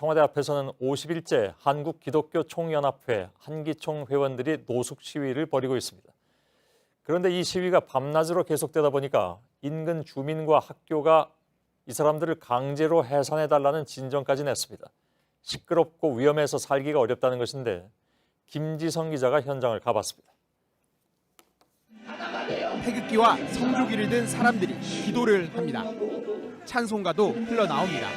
청와대 앞에서는 50일째 한국기독교총연합회 한기총 회원들이 노숙 시위를 벌이고 있습니다. 그런데 이 시위가 밤낮으로 계속되다 보니까 인근 주민과 학교가 이 사람들을 강제로 해산해달라는 진정까지 냈습니다. 시끄럽고 위험해서 살기가 어렵다는 것인데 김지성 기자가 현장을 가봤습니다. 태극기와 성조기를 든 사람들이 기도를 합니다. 찬송가도 흘러나옵니다.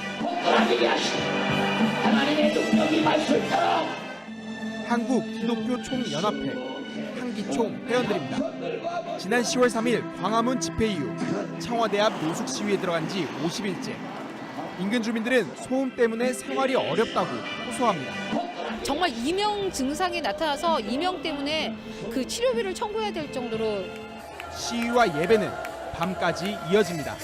한국기독교총연합회 한기총 회원들입니다. 지난 10월 3일 광화문 집회 이후 청와대 앞 노숙 시위에 들어간 지 50일째. 인근 주민들은 소음 때문에 생활이 어렵다고 호소합니다. 정말 이명 증상이 나타나서 이명 때문에 그 치료비를 청구해야 될 정도로 시위와 예배는 밤까지 이어집니다.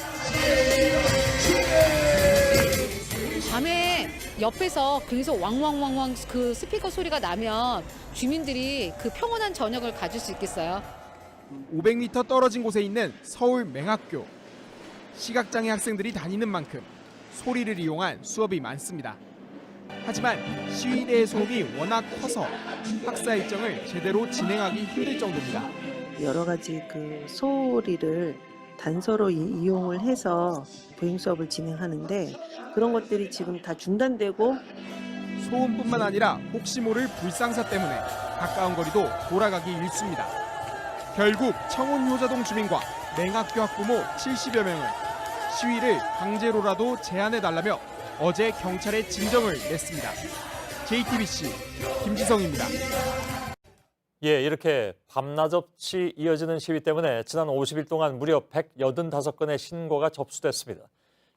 밤에 옆에서 계속 왕왕왕왕 그 스피커 소리가 나면 주민들이 그 평온한 저녁을 가질 수 있겠어요? 500m 떨어진 곳에 있는 서울 맹학교. 시각장애 학생들이 다니는 만큼 소리를 이용한 수업이 많습니다. 하지만 시위대의 소음이 워낙 커서 학사 일정을 제대로 진행하기 힘들 정도입니다. 여러 가지 그 소리를 단서로 이용을 해서 보행 수업을 진행하는데 그런 것들이 지금 다 중단되고 소음뿐만 아니라 혹시 모를 불상사 때문에 가까운 거리도 돌아가기 일쑤입니다. 결국 청운효자동 주민과 맹학교 학부모 70여 명은 시위를 강제로라도 제한해달라며 어제 경찰에 진정을 냈습니다. JTBC 김지성입니다. 예, 이렇게 밤낮 없이 이어지는 시위 때문에 지난 50일 동안 무려 185건의 신고가 접수됐습니다.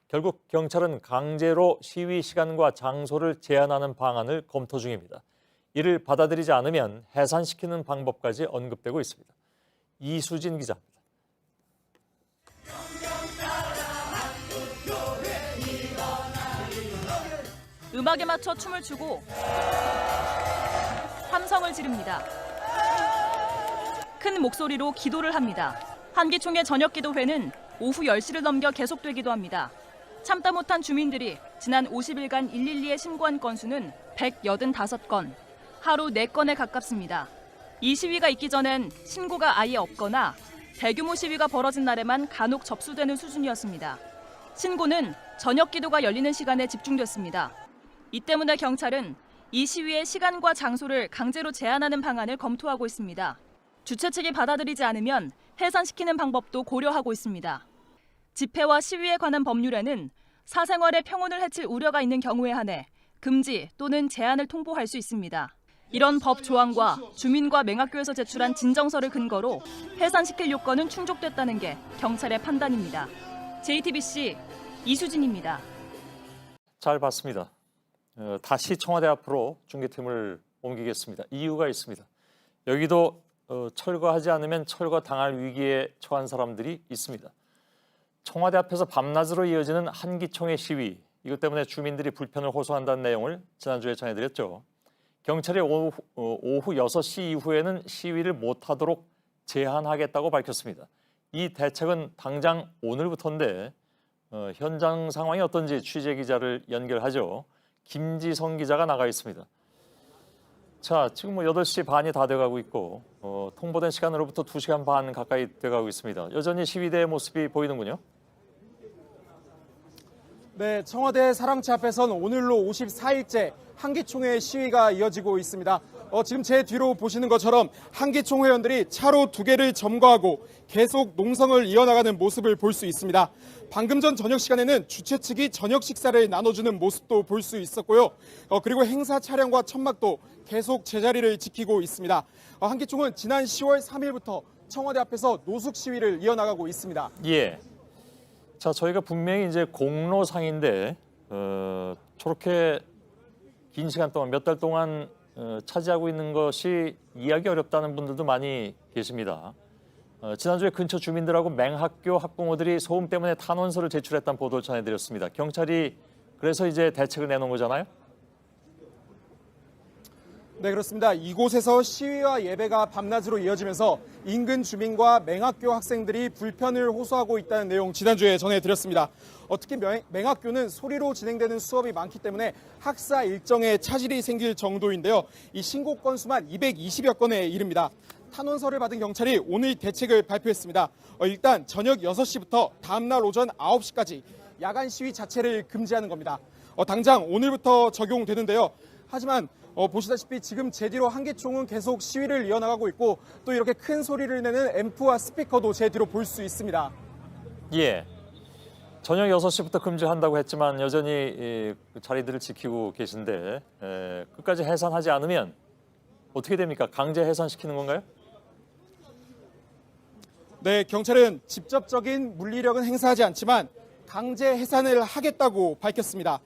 결국 경찰은 강제로 시위 시간과 장소를 제한하는 방안을 검토 중입니다. 이를 받아들이지 않으면 해산시키는 방법까지 언급되고 있습니다. 이수진 기자입니다. 음악에 맞춰 춤을 추고 함성을 지릅니다. 큰 목소리로 기도를 합니다. 한기총의 저녁기도회는 오후 10시를 넘겨 계속되기도 합니다. 참다 못한 주민들이 지난 50일간 112에 신고한 건수는 185건, 하루 4건에 가깝습니다. 이 시위가 있기 전엔 신고가 아예 없거나 대규모 시위가 벌어진 날에만 간혹 접수되는 수준이었습니다. 신고는 저녁기도가 열리는 시간에 집중됐습니다. 이 때문에 경찰은 이 시위의 시간과 장소를 강제로 제한하는 방안을 검토하고 있습니다. 주최 측이 받아들이지 않으면 해산시키는 방법도 고려하고 있습니다. 집회와 시위에 관한 법률에는 사생활의 평온을 해칠 우려가 있는 경우에 한해 금지 또는 제한을 통보할 수 있습니다. 이런 법 조항과 주민과 맹학교에서 제출한 진정서를 근거로 해산시킬 요건은 충족됐다는 게 경찰의 판단입니다. JTBC 이수진입니다. 잘 봤습니다. 다시 청와대 앞으로 중계팀을 옮기겠습니다. 이유가 있습니다. 여기도 철거하지 않으면 철거당할 위기에 처한 사람들이 있습니다. 청와대 앞에서 밤낮으로 이어지는 한기총의 시위, 이것 때문에 주민들이 불편을 호소한다는 내용을 지난주에 전해드렸죠. 경찰이 오후 6시 이후에는 시위를 못하도록 제한하겠다고 밝혔습니다. 이 대책은 당장 오늘부터인데 현장 상황이 어떤지 취재 기자를 연결하죠. 김지성 기자가 나가 있습니다. 자, 지금 8시 반이 다 돼가고 있고 통보된 시간으로부터 2시간 반 가까이 돼가고 있습니다. 여전히 시위대의 모습이 보이는군요. 네, 청와대 사랑채 앞에선 오늘로 54일째 한기총의 시위가 이어지고 있습니다. 지금 제 뒤로 보시는 것처럼 한기총 회원들이 차로 2개를 점거하고 계속 농성을 이어나가는 모습을 볼 수 있습니다. 방금 전 저녁 시간에는 주최 측이 저녁 식사를 나눠주는 모습도 볼 수 있었고요. 그리고 행사 차량과 천막도 계속 제자리를 지키고 있습니다. 한기총은 지난 10월 3일부터 청와대 앞에서 노숙 시위를 이어나가고 있습니다. 예. 자, 저희가 분명히 이제 공로상인데 저렇게 긴 시간 동안 몇 달 동안 차지하고 있는 것이 이해하기 어렵다는 분들도 많이 계십니다. 지난주에 근처 주민들하고 맹학교 학부모들이 소음 때문에 탄원서를 제출했다는 보도를 전해드렸습니다. 경찰이 그래서 이제 대책을 내놓은 거잖아요? 네, 그렇습니다. 이곳에서 시위와 예배가 밤낮으로 이어지면서 인근 주민과 맹학교 학생들이 불편을 호소하고 있다는 내용 지난주에 전해드렸습니다. 특히 맹학교는 소리로 진행되는 수업이 많기 때문에 학사 일정에 차질이 생길 정도인데요. 이 신고 건수만 220여 건에 이릅니다. 탄원서를 받은 경찰이 오늘 대책을 발표했습니다. 일단 저녁 6시부터 다음날 오전 9시까지 야간 시위 자체를 금지하는 겁니다. 당장 오늘부터 적용되는데요. 하지만 보시다시피 지금 제 뒤로 한기총은 계속 시위를 이어나가고 있고 또 이렇게 큰 소리를 내는 앰프와 스피커도 제 뒤로 볼 수 있습니다. 예. 저녁 6시부터 금지한다고 했지만 여전히 자리들을 지키고 계신데 끝까지 해산하지 않으면 어떻게 됩니까? 강제 해산시키는 건가요? 네, 경찰은 직접적인 물리력은 행사하지 않지만 강제 해산을 하겠다고 밝혔습니다.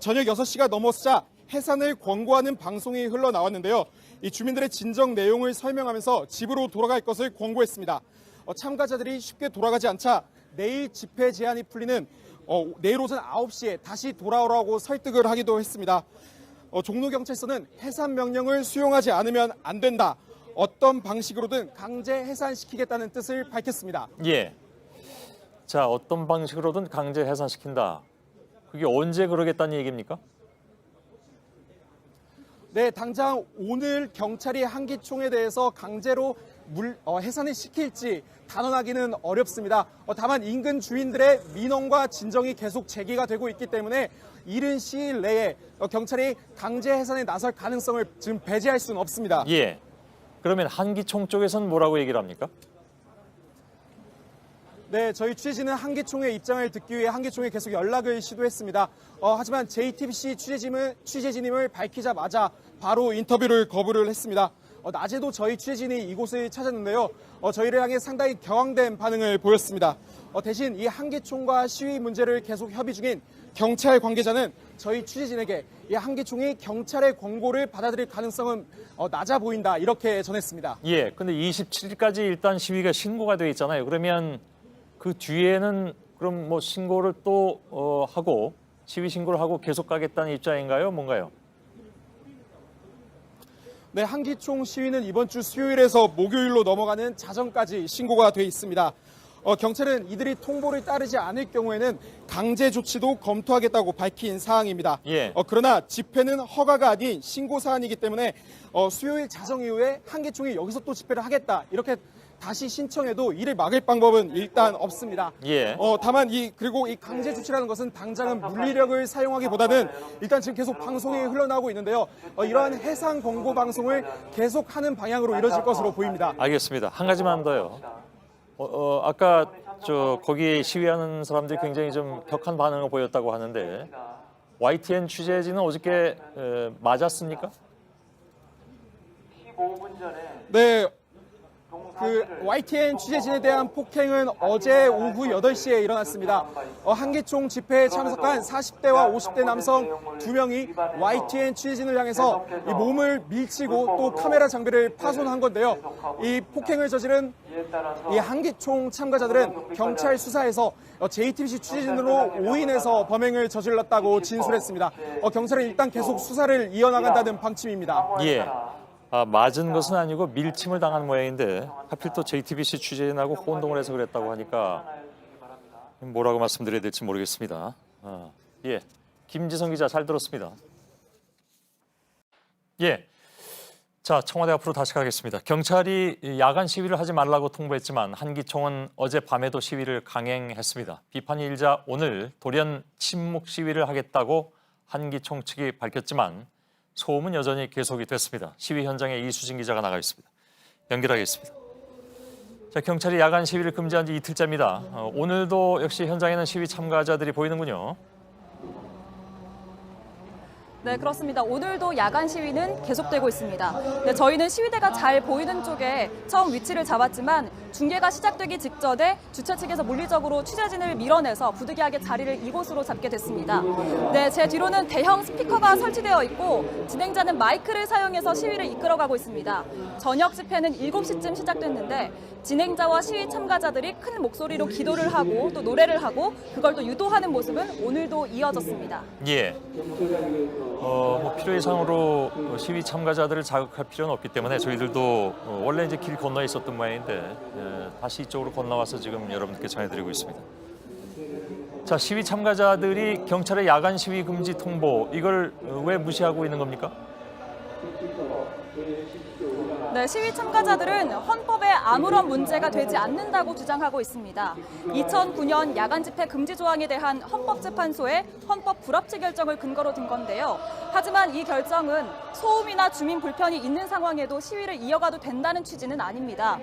저녁 6시가 넘어서자 해산을 권고하는 방송이 흘러나왔는데요. 이 주민들의 진정 내용을 설명하면서 집으로 돌아갈 것을 권고했습니다. 참가자들이 쉽게 돌아가지 않자 내일 집회 제한이 풀리는 내일 오전 9시에 다시 돌아오라고 설득을 하기도 했습니다. 종로경찰서는 해산 명령을 수용하지 않으면 안 된다. 어떤 방식으로든 강제 해산시키겠다는 뜻을 밝혔습니다. 예. 자, 어떤 방식으로든 강제 해산시킨다. 그게 언제 그러겠다는 얘기입니까? 네, 당장 오늘 경찰이 한기총에 대해서 강제로 해산을 시킬지 단언하기는 어렵습니다. 다만 인근 주민들의 민원과 진정이 계속 제기가 되고 있기 때문에 이른 시일 내에 경찰이 강제 해산에 나설 가능성을 지금 배제할 수는 없습니다. 예. 그러면 한기총 쪽에서는 뭐라고 얘기를 합니까? 네, 저희 취재진은 한기총의 입장을 듣기 위해 한기총에 계속 연락을 시도했습니다. 하지만 JTBC 취재진임을 밝히자마자 바로 인터뷰를 거부를 했습니다. 낮에도 저희 취재진이 이곳을 찾았는데요. 저희를 향해 상당히 격앙된 반응을 보였습니다. 대신 이 한기총과 시위 문제를 계속 협의 중인 경찰 관계자는 저희 취재진에게 이 한기총이 경찰의 권고를 받아들일 가능성은 낮아 보인다 이렇게 전했습니다. 예. 근데 27일까지 일단 시위가 신고가 되어 있잖아요. 그러면 그 뒤에는 그럼 뭐 신고를 또 하고 시위 신고를 하고 계속 가겠다는 입장인가요? 뭔가요? 네, 한기총 시위는 이번 주 수요일에서 목요일로 넘어가는 자정까지 신고가 돼 있습니다. 경찰은 이들이 통보를 따르지 않을 경우에는 강제 조치도 검토하겠다고 밝힌 사항입니다. 예. 그러나 집회는 허가가 아닌 신고 사안이기 때문에 수요일 자정 이후에 한기총이 여기서 또 집회를 하겠다 이렇게 다시 신청해도 이를 막을 방법은 일단 없습니다. 예. 다만 그리고 이 강제 조치라는 것은 당장은 물리력을 사용하기보다는 일단 지금 계속 방송이 흘러나오고 있는데요. 이러한 해상 권고 방송을 계속하는 방향으로 이뤄질 것으로 보입니다. 알겠습니다. 한 가지만 더요. 아까 거기 시위하는 사람들이 굉장히 좀 격한 반응을 보였다고 하는데 YTN 취재진은 어저께 맞았습니까? 네. YTN 취재진에 대한 폭행은 어제 오후 8시에 일어났습니다. 한기총 집회에 참석한 40대와 50대 남성 2명이 YTN 취재진을 향해서 이 몸을 밀치고 또 카메라 장비를 파손한 건데요. 이 폭행을 저지른 이 한기총 참가자들은 경찰 수사에서 JTBC 취재진으로 오인해서 범행을 저질렀다고 진술했습니다. 경찰은 일단 계속 수사를 이어나간다는 방침입니다. 예. 맞은 것은 아니고 밀침을 당한 모양인데 하필 또 JTBC 취재진하고 혼동을 해서 그랬다고 하니까 뭐라고 말씀드려야 될지 모르겠습니다. 예, 김지성 기자 잘 들었습니다. 예, 자 청와대 앞으로 다시 가겠습니다. 경찰이 야간 시위를 하지 말라고 통보했지만 한기총은 어젯밤에도 시위를 강행했습니다. 비판이 일자 오늘 돌연 침묵 시위를 하겠다고 한기총 측이 밝혔지만 소음은 여전히 계속이 됐습니다. 시위 현장에 이수진 기자가 나가 있습니다. 연결하겠습니다. 자, 경찰이 야간 시위를 금지한 지 이틀째입니다. 오늘도 역시 현장에는 시위 참가자들이 보이는군요. 네, 그렇습니다. 오늘도 야간 시위는 계속되고 있습니다. 네, 저희는 시위대가 잘 보이는 쪽에 처음 위치를 잡았지만 중계가 시작되기 직전에 주최 측에서 물리적으로 취재진을 밀어내서 부득이하게 자리를 이곳으로 잡게 됐습니다. 네, 제 뒤로는 대형 스피커가 설치되어 있고 진행자는 마이크를 사용해서 시위를 이끌어가고 있습니다. 저녁 집회는 7시쯤 시작됐는데 진행자와 시위 참가자들이 큰 목소리로 기도를 하고 또 노래를 하고 그걸 또 유도하는 모습은 오늘도 이어졌습니다. 예. 필요 이상으로 시위 참가자들을 자극할 필요는 없기 때문에 저희들도 원래 이제 길 건너에 있었던 모양인데 다시 이쪽으로 건너와서 지금 여러분들께 전해드리고 있습니다. 자, 시위 참가자들이 경찰의 야간 시위 금지 통보 이걸 왜 무시하고 있는 겁니까? 네, 시위 참가자들은 헌법에 아무런 문제가 되지 않는다고 주장하고 있습니다. 2009년 야간 집회 금지 조항에 대한 헌법재판소의 헌법 불합치 결정을 근거로 든 건데요. 하지만 이 결정은 소음이나 주민 불편이 있는 상황에도 시위를 이어가도 된다는 취지는 아닙니다.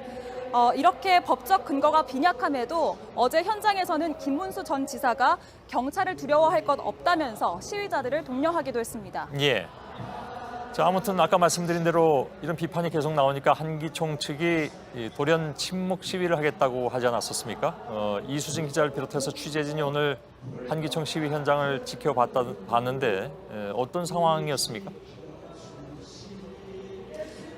이렇게 법적 근거가 빈약함에도 어제 현장에서는 김문수 전 지사가 경찰을 두려워할 것 없다면서 시위자들을 독려하기도 했습니다. 예. 자, 아무튼 아까 말씀드린 대로 이런 비판이 계속 나오니까 한기총 측이 돌연 침묵 시위를 하겠다고 하지 않았었습니까? 이수진 기자를 비롯해서 취재진이 오늘 한기총 시위 현장을 지켜봤는데 어떤 상황이었습니까?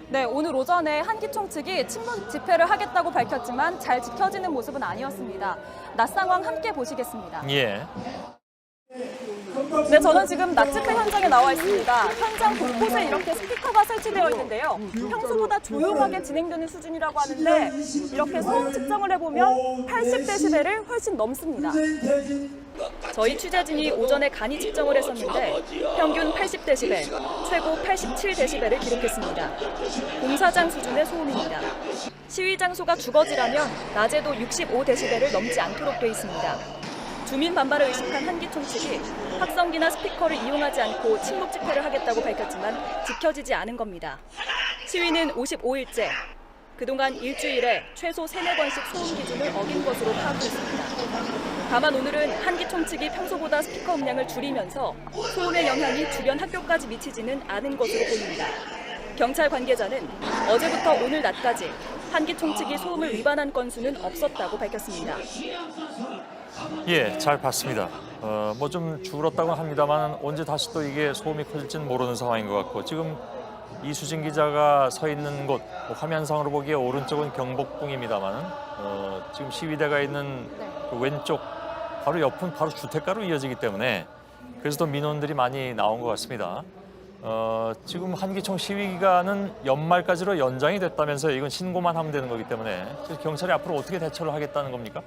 네, 오늘 오전에 한기총 측이 침묵 집회를 하겠다고 밝혔지만 잘 지켜지는 모습은 아니었습니다. 낮 상황 함께 보시겠습니다. 예. 네, 저는 지금 낮 집회 현장에 나와 있습니다. 현장 곳곳에 이렇게 스피커가 설치되어 있는데요. 평소보다 조용하게 진행되는 수준이라고 하는데 이렇게 소음 측정을 해보면 80데시벨을 훨씬 넘습니다. 저희 취재진이 오전에 간이 측정을 했었는데 평균 80데시벨, 최고 87데시벨을 기록했습니다. 공사장 수준의 소음입니다. 시위 장소가 주거지라면 낮에도 65데시벨을 넘지 않도록 돼 있습니다. 주민 반발을 의식한 한기총 측이 확성기나 스피커를 이용하지 않고 침묵 집회를 하겠다고 밝혔지만 지켜지지 않은 겁니다. 시위는 55일째. 그동안 일주일에 최소 3-4번씩 소음 기준을 어긴 것으로 파악됐습니다. 다만 오늘은 한기총 측이 평소보다 스피커 음량을 줄이면서 소음의 영향이 주변 학교까지 미치지는 않은 것으로 보입니다. 경찰 관계자는 어제부터 오늘 낮까지 한기총 측이 소음을 위반한 건수는 없었다고 밝혔습니다. 예, 잘 봤습니다. 뭐 좀 줄었다고 합니다만 언제 다시 또 이게 소음이 커질지는 모르는 상황인 것 같고 지금 이수진 기자가 서 있는 곳 화면상으로 보기에 오른쪽은 경복궁입니다만 지금 시위대가 있는 그 왼쪽 바로 옆은 바로 주택가로 이어지기 때문에 그래서 더 민원들이 많이 나온 것 같습니다. 지금 한기총 시위 기간은 연말까지로 연장이 됐다면서요. 이건 신고만 하면 되는 거기 때문에 경찰이 앞으로 어떻게 대처를 하겠다는 겁니까?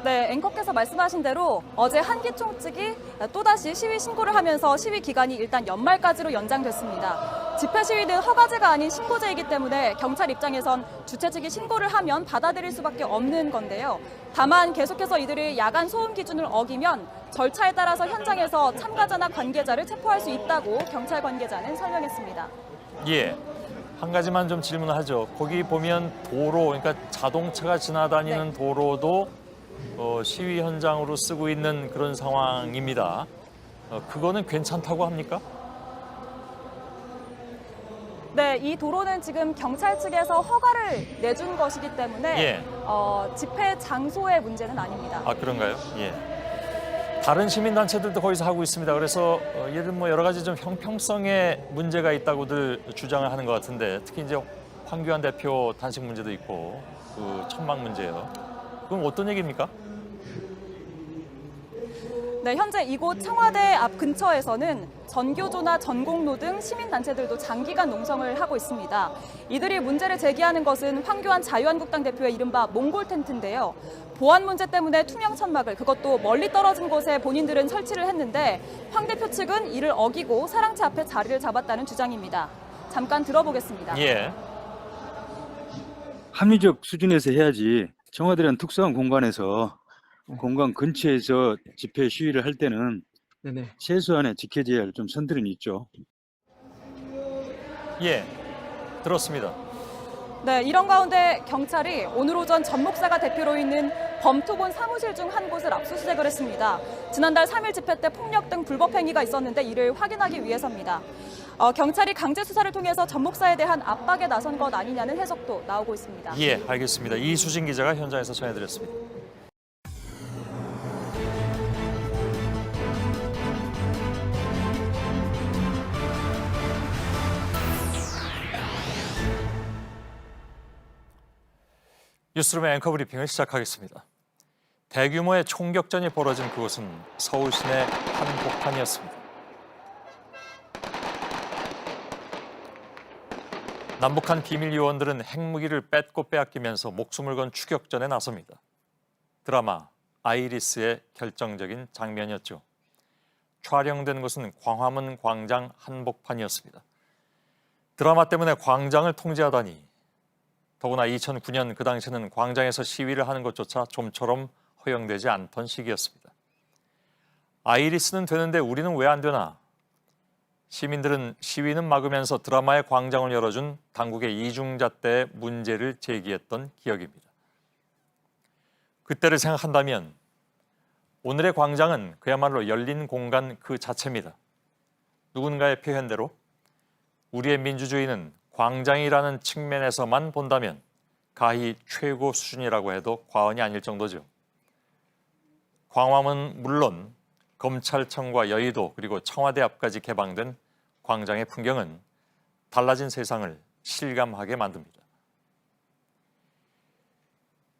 네, 앵커께서 말씀하신 대로 어제 한기총 측이 또다시 시위 신고를 하면서 시위 기간이 일단 연말까지로 연장됐습니다. 집회 시위는 허가제가 아닌 신고제이기 때문에 경찰 입장에선 주최 측이 신고를 하면 받아들일 수밖에 없는 건데요. 다만 계속해서 이들이 야간 소음 기준을 어기면 절차에 따라서 현장에서 참가자나 관계자를 체포할 수 있다고 경찰 관계자는 설명했습니다. 예. 한 가지만 좀 질문을 하죠. 거기 보면 도로, 그러니까 자동차가 지나다니는 도로도 시위 현장으로 쓰고 있는 그런 상황입니다. 그거는 괜찮다고 합니까? 네, 이 도로는 지금 경찰 측에서 허가를 내준 것이기 때문에 예. 집회 장소의 문제는 아닙니다. 아, 그런가요? 예. 다른 시민단체들도 거기서 하고 있습니다. 그래서 예를 들면 여러 가지 좀 형평성에 문제가 있다고들 주장을 하는 것 같은데 특히 이제 황교안 대표 단식 문제도 있고 그 천막 문제요. 그럼 어떤 얘기입니까? 네, 현재 이곳 청와대 앞 근처에서는 전교조나 전공로 등 시민단체들도 장기간 농성을 하고 있습니다. 이들이 문제를 제기하는 것은 황교안 자유한국당 대표의 이른바 몽골 텐트인데요. 보안 문제 때문에 투명 천막을 그것도 멀리 떨어진 곳에 본인들은 설치를 했는데 황 대표 측은 이를 어기고 사랑채 앞에 자리를 잡았다는 주장입니다. 잠깐 들어보겠습니다. 예. 합리적 수준에서 해야지 청와대라는 특수한 공간에서 공간 근처에서 집회 시위를 할 때는 최소한의 지켜져야 할 좀 선들은 있죠. 예. 들었습니다. 네, 이런 가운데 경찰이 오늘 오전 전 목사가 대표로 있는 범토곤 사무실 중 한 곳을 압수수색을 했습니다. 지난달 3일 집회 때 폭력 등 불법 행위가 있었는데 이를 확인하기 위해서입니다. 경찰이 강제 수사를 통해서 전 목사에 대한 압박에 나선 것 아니냐는 해석도 나오고 있습니다. 예, 알겠습니다. 이수진 기자가 현장에서 전해드렸습니다. 뉴스룸의 앵커 브리핑을 시작하겠습니다. 대규모의 총격전이 벌어진 그곳은 서울 시내 한복판이었습니다. 남북한 비밀 요원들은 핵무기를 뺏고 빼앗기면서 목숨을 건 추격전에 나섭니다. 드라마 아이리스의 결정적인 장면이었죠. 촬영된 곳은 광화문 광장 한복판이었습니다. 드라마 때문에 광장을 통제하다니. 더구나 2009년 그 당시에는 광장에서 시위를 하는 것조차 좀처럼 허용되지 않던 시기였습니다. 아이리스는 되는데 우리는 왜 안 되나? 시민들은 시위는 막으면서 드라마의 광장을 열어준 당국의 이중잣대에 문제를 제기했던 기억입니다. 그때를 생각한다면 오늘의 광장은 그야말로 열린 공간 그 자체입니다. 누군가의 표현대로 우리의 민주주의는 광장이라는 측면에서만 본다면 가히 최고 수준이라고 해도 과언이 아닐 정도죠. 광화문은 물론 검찰청과 여의도 그리고 청와대 앞까지 개방된 광장의 풍경은 달라진 세상을 실감하게 만듭니다.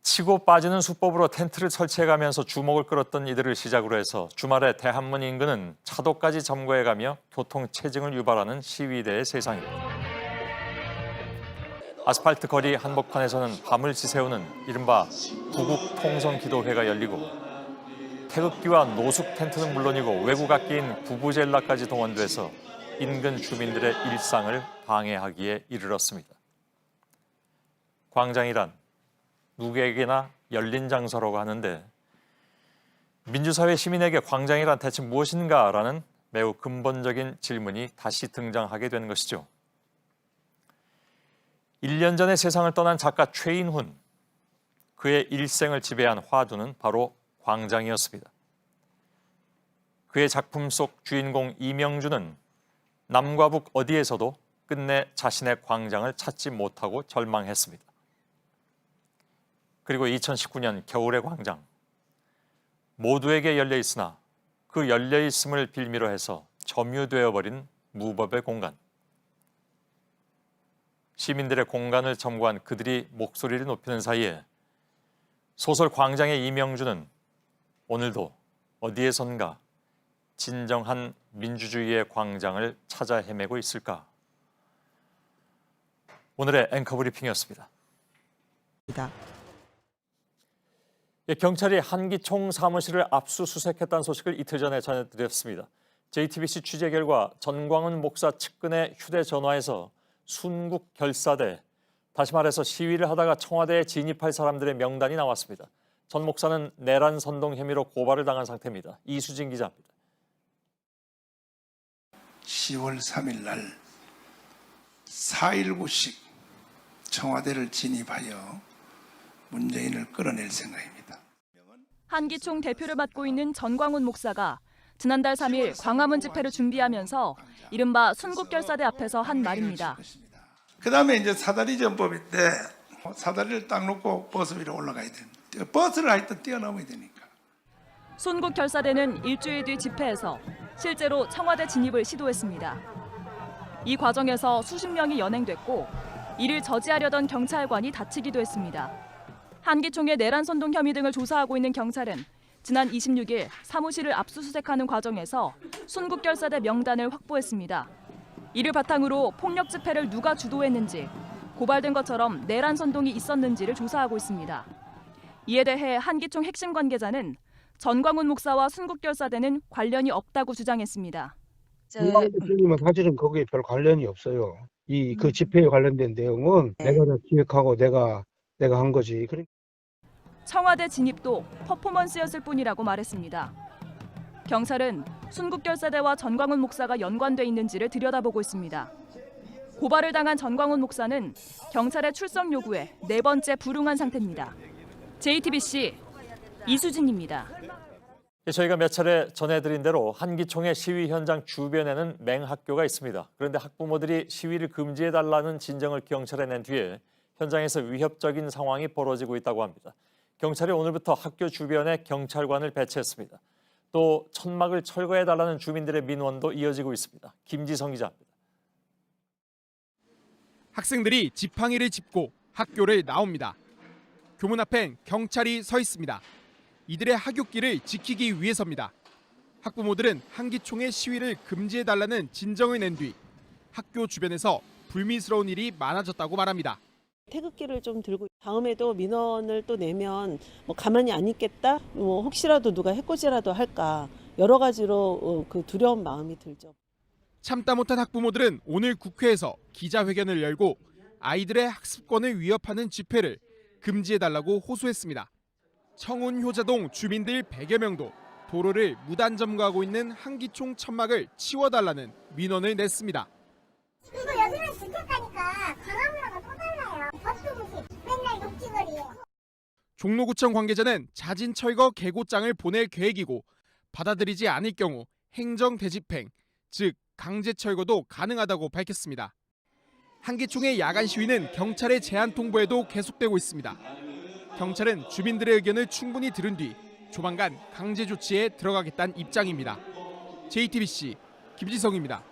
치고 빠지는 수법으로 텐트를 설치해가면서 주목을 끌었던 이들을 시작으로 해서 주말에 대한문 인근은 차도까지 점거해가며 교통체증을 유발하는 시위대의 세상입니다. 아스팔트 거리 한복판에서는 밤을 지새우는 이른바 구국통성기도회가 열리고 태극기와 노숙 텐트는 물론이고 외국 악기인 부부젤라까지 동원돼서 인근 주민들의 일상을 방해하기에 이르렀습니다. 광장이란 누구에게나 열린 장소라고 하는데 민주사회 시민에게 광장이란 대체 무엇인가라는 매우 근본적인 질문이 다시 등장하게 되는 것이죠. 1년 전에 세상을 떠난 작가 최인훈, 그의 일생을 지배한 화두는 바로 광장이었습니다. 그의 작품 속 주인공 이명주는 남과 북 어디에서도 끝내 자신의 광장을 찾지 못하고 절망했습니다. 그리고 2019년 겨울의 광장, 모두에게 열려 있으나 그 열려 있음을 빌미로 해서 점유되어 버린 무법의 공간. 시민들의 공간을 점거한 그들이 목소리를 높이는 사이에 소설 광장의 이명주는 오늘도 어디에선가 진정한 민주주의의 광장을 찾아 헤매고 있을까? 오늘의 앵커 브리핑이었습니다. 경찰이 한기총 사무실을 압수수색했다는 소식을 이틀 전에 전해드렸습니다. JTBC 취재 결과 전광훈 목사 측근의 휴대전화에서 순국 결사대, 다시 말해서 시위를 하다가 청와대에 진입할 사람들의 명단이 나왔습니다. 전 목사는 내란 선동 혐의로 고발을 당한 상태입니다. 이수진 기자입니다. 10월 3일 날 4.19식 청와대를 진입하여 문재인을 끌어낼 생각입니다. 한기총 대표를 맡고 있는 전광훈 목사가 지난달 3일 광화문 집회를 준비하면서 이른바 순국결사대 앞에서 한 말입니다. 그다음에 이제 사다리 전법인데 사다리를 딱 놓고 버스 위로 올라가야 됩니다. 버스를 하여튼 뛰어넘어야 되니까. 순국결사대는 일주일 뒤 집회에서 실제로 청와대 진입을 시도했습니다. 이 과정에서 수십 명이 연행됐고 이를 저지하려던 경찰관이 다치기도 했습니다. 한기총의 내란 선동 혐의 등을 조사하고 있는 경찰은 지난 26일 사무실을 압수수색하는 과정에서 순국결사대 명단을 확보했습니다. 이를 바탕으로 폭력 집회를 누가 주도했는지, 고발된 것처럼 내란 선동이 있었는지를 조사하고 있습니다. 이에 대해 한기총 핵심 관계자는 전광훈 목사와 순국결사대는 관련이 없다고 주장했습니다. 문재인 대통령은 사실은 거기에 별 관련이 없어요. 그 집회에 관련된 내용은 내가 다 기획하고 내가 한 거지. 청와대 진입도 퍼포먼스였을 뿐이라고 말했습니다. 경찰은 순국결사대와 전광훈 목사가 연관돼 있는지를 들여다보고 있습니다. 고발을 당한 전광훈 목사는 경찰의 출석 요구에 4번째 불응한 상태입니다. JTBC 이수진입니다. 저희가 몇 차례 전해드린 대로 한기총의 시위 현장 주변에는 맹학교가 있습니다. 그런데 학부모들이 시위를 금지해달라는 진정을 경찰에 낸 뒤에 현장에서 위협적인 상황이 벌어지고 있다고 합니다. 경찰이 오늘부터 학교 주변에 경찰관을 배치했습니다. 또 천막을 철거해달라는 주민들의 민원도 이어지고 있습니다. 김지성 기자입니다. 학생들이 지팡이를 짚고 학교를 나옵니다. 교문 앞엔 경찰이 서 있습니다. 이들의 하굣길을 지키기 위해서입니다. 학부모들은 한기총의 시위를 금지해달라는 진정을 낸 뒤 학교 주변에서 불미스러운 일이 많아졌다고 말합니다. 태극기를 좀 들고 다음에도 민원을 또 내면 뭐 가만히 안 있겠다, 뭐 혹시라도 누가 해코지라도 할까 여러 가지로 그 두려운 마음이 들죠. 참다 못한 학부모들은 오늘 국회에서 기자회견을 열고 아이들의 학습권을 위협하는 집회를 금지해달라고 호소했습니다. 청운 효자동 주민들 100여 명도 도로를 무단 점거하고 있는 한기총 천막을 치워달라는 민원을 냈습니다. 이거 여기는 주택가니까 강화문화가 또 달라요. 법도 무시, 맨날 녹지거리예요. 종로구청 관계자는 자진 철거 계고장을 보낼 계획이고 받아들이지 않을 경우 행정 대집행, 즉 강제 철거도 가능하다고 밝혔습니다. 한기총의 야간 시위는 경찰의 제한 통보에도 계속되고 있습니다. 경찰은 주민들의 의견을 충분히 들은 뒤 조만간 강제 조치에 들어가겠다는 입장입니다. JTBC 김지성입니다.